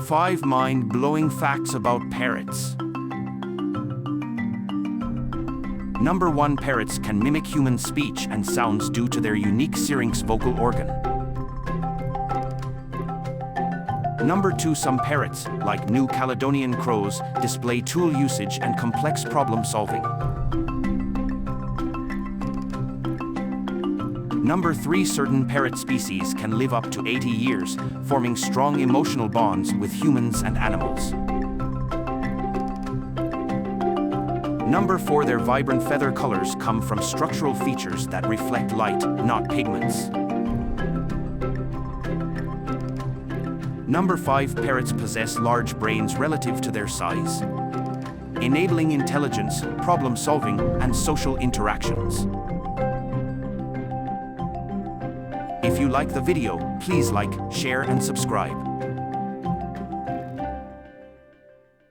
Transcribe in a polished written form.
5 mind-blowing facts about parrots. Number 1. Parrots can mimic human speech and sounds due to their unique syrinx vocal organ. Number 2. Some parrots, like New Caledonian crows, display tool usage and complex problem solving. Number 3. Certain parrot species can live up to 80 years, forming strong emotional bonds with humans and animals. Number 4. Their vibrant feather colors come from structural features that reflect light, not pigments. Number 5. Parrots possess large brains relative to their size, enabling intelligence, problem solving, and social interactions. If you like the video, please like, share, and subscribe.